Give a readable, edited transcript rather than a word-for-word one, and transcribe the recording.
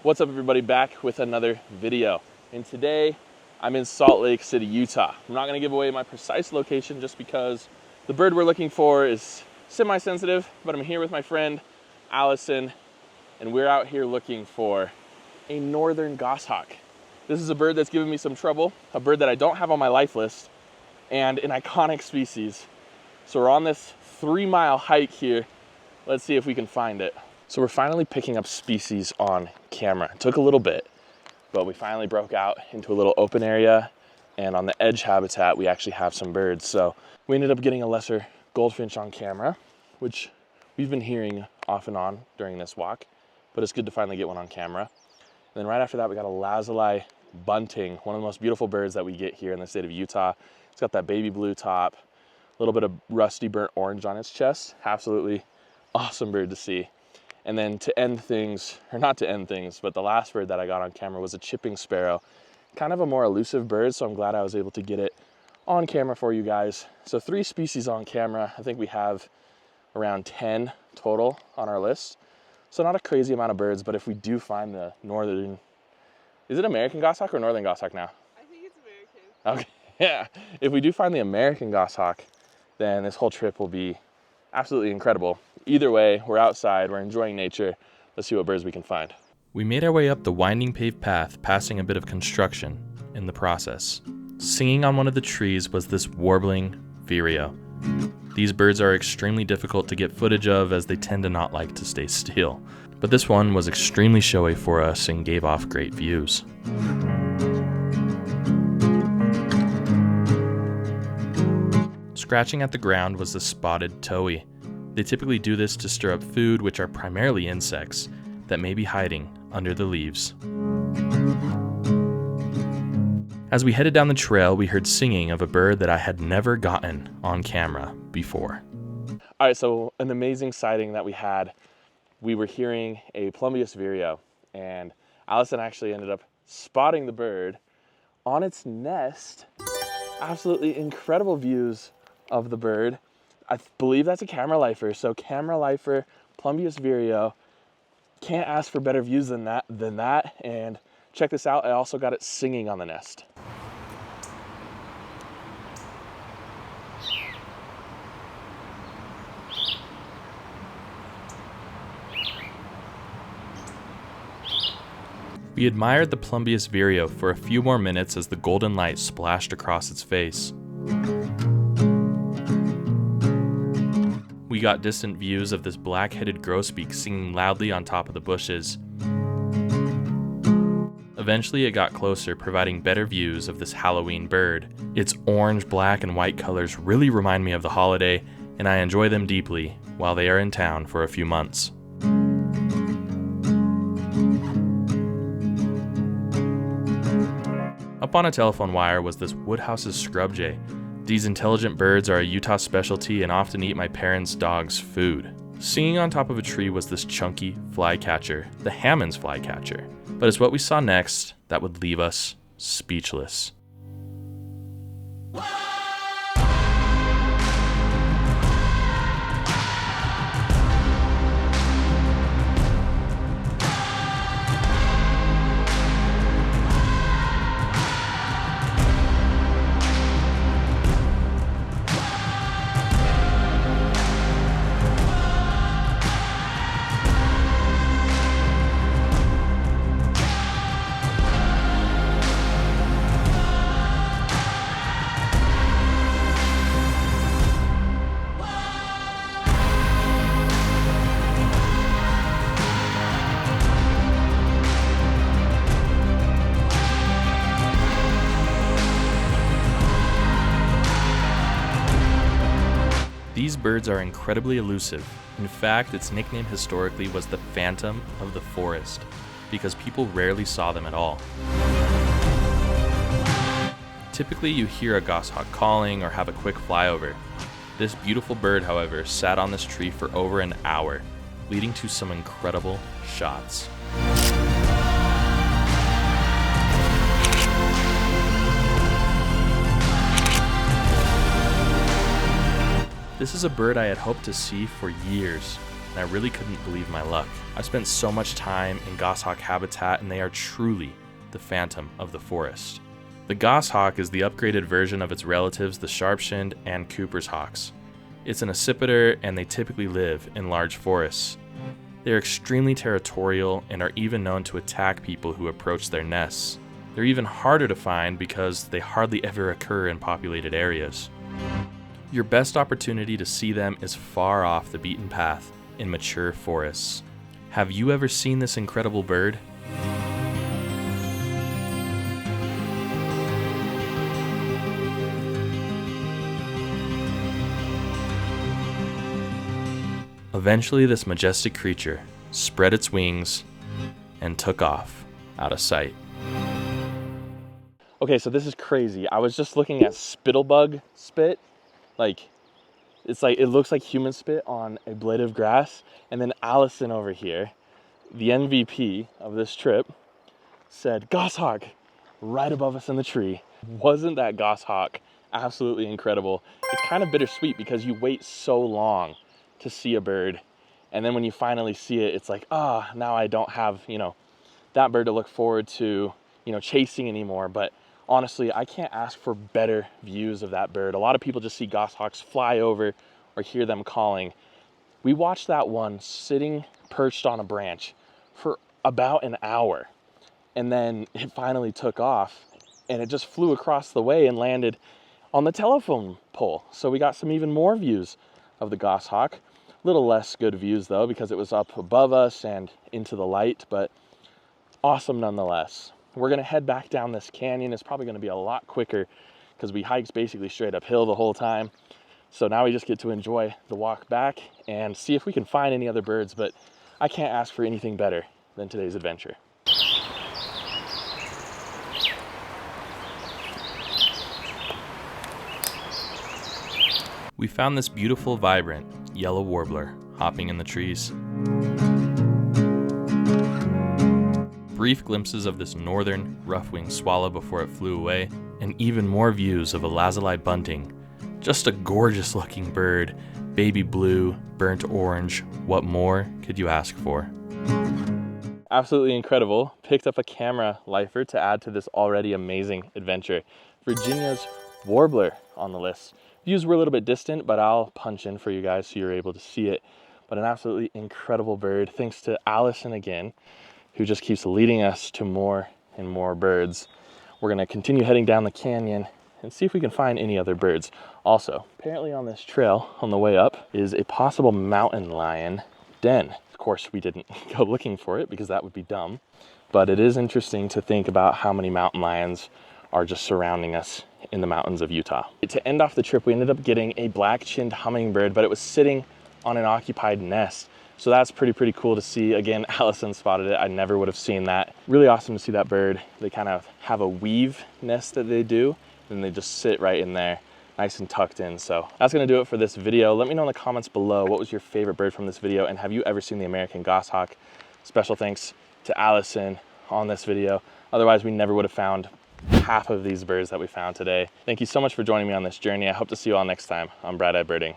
What's up, everybody? Back with another video. And today I'm in Salt Lake City, Utah. I'm not going to give away my precise location just because the bird we're looking for is semi-sensitive, but I'm here with my friend Allison, and we're out here looking for a Northern Goshawk. This is a bird that's given me some trouble, a bird that I don't have on my life list, and an iconic species. So we're on this 3-mile hike here. Let's see if we can find it. So we're finally picking up species on camera. It took a little bit, but we finally broke out into a little open area, and on the edge habitat, we actually have some birds. So we ended up getting a lesser goldfinch on camera, which we've been hearing off and on during this walk, but it's good to finally get one on camera. And then right after that, we got a lazuli bunting, one of the most beautiful birds that we get here in the state of Utah. It's got that baby blue top, a little bit of rusty burnt orange on its chest. Absolutely awesome bird to see. And then to end things, or not to end things, but the last bird that I got on camera was a chipping sparrow. Kind of a more elusive bird, so I'm glad I was able to get it on camera for you guys. So 3 species on camera. I think we have around 10 total on our list. So not a crazy amount of birds, but if we do find the northern, is it American goshawk or Northern Goshawk now? I think it's American. Okay, yeah. If we do find the American goshawk, then this whole trip will be absolutely incredible. Either way, we're outside, we're enjoying nature. Let's see what birds we can find. We made our way up the winding paved path, passing a bit of construction in the process. Singing on one of the trees was this Warbling Vireo. These birds are extremely difficult to get footage of as they tend to not like to stay still. But this one was extremely showy for us and gave off great views. Scratching at the ground was the Spotted Towhee. They typically do this to stir up food, which are primarily insects that may be hiding under the leaves. As we headed down the trail, we heard singing of a bird that I had never gotten on camera before. All right, so an amazing sighting that we had. We were hearing a Warbling Vireo, and Allison actually ended up spotting the bird on its nest. Absolutely incredible views of the bird. I believe that's a camera lifer. So camera lifer, Warbling Vireo. Can't ask for better views than that. And check this out, I also got it singing on the nest. We admired the Warbling Vireo for a few more minutes as the golden light splashed across its face. We got distant views of this black-headed grosbeak singing loudly on top of the bushes. Eventually it got closer, providing better views of this Halloween bird. Its orange, black, and white colors really remind me of the holiday, and I enjoy them deeply while they are in town for a few months. Up on a telephone wire was this Woodhouse's scrub jay. These intelligent birds are a Utah specialty and often eat my parents' dog's food. Singing on top of a tree was this chunky flycatcher, the Hammond's flycatcher. But it's what we saw next that would leave us speechless. These birds are incredibly elusive. In fact, its nickname historically was the Phantom of the Forest, because people rarely saw them at all. Typically, you hear a goshawk calling or have a quick flyover. This beautiful bird, however, sat on this tree for over an hour, leading to some incredible shots. This is a bird I had hoped to see for years. and I really couldn't believe my luck. I've spent so much time in goshawk habitat, and they are truly the phantom of the forest. The goshawk is the upgraded version of its relatives, the sharp-shinned and Cooper's hawks. It's an accipiter, and they typically live in large forests. They are extremely territorial and are even known to attack people who approach their nests. They're even harder to find because they hardly ever occur in populated areas. Your best opportunity to see them is far off the beaten path in mature forests. Have you ever seen this incredible bird? Eventually, this majestic creature spread its wings and took off out of sight. Okay, so this is crazy. I was just looking at spittlebug spit. It looks like human spit on a blade of grass. And then Allison over here, the MVP of this trip, said goshawk right above us in the tree. Wasn't that goshawk absolutely incredible? It's kind of bittersweet because you wait so long to see a bird, and then when you finally see it, it's like, now I don't have, that bird to look forward to, chasing anymore. But honestly, I can't ask for better views of that bird. A lot of people just see goshawks fly over or hear them calling. We watched that one sitting perched on a branch for about an hour, and then it finally took off, and it just flew across the way and landed on the telephone pole. So we got some even more views of the goshawk. Little less good views though, because it was up above us and into the light, but awesome nonetheless. We're gonna head back down this canyon. It's probably gonna be a lot quicker because we hiked basically straight uphill the whole time. So now we just get to enjoy the walk back and see if we can find any other birds, but I can't ask for anything better than today's adventure. We found this beautiful, vibrant yellow warbler hopping in the trees. Brief glimpses of this northern rough-winged swallow before it flew away, and even more views of a lazuli bunting. Just a gorgeous looking bird, baby blue, burnt orange. What more could you ask for? Absolutely incredible. Picked up a camera lifer to add to this already amazing adventure. Virginia's warbler on the list. Views were a little bit distant, but I'll punch in for you guys so you're able to see it. But an absolutely incredible bird. Thanks to Allison again, who just keeps leading us to more and more birds. We're gonna continue heading down the canyon and see if we can find any other birds. Also, apparently on this trail on the way up is a possible mountain lion den. Of course, we didn't go looking for it because that would be dumb, but it is interesting to think about how many mountain lions are just surrounding us in the mountains of Utah. To end off the trip, we ended up getting a black-chinned hummingbird, but it was sitting on an occupied nest. So that's pretty cool to see. Again, Allison spotted it. I never would have seen that. Really awesome to see that bird. They kind of have a weave nest that they do, and they just sit right in there, nice and tucked in. So that's gonna do it for this video. Let me know in the comments below, what was your favorite bird from this video, and have you ever seen the American goshawk? Special thanks to Allison on this video. Otherwise, we never would have found half of these birds that we found today. Thank you so much for joining me on this journey. I hope to see you all next time on Bright Eyed Birding.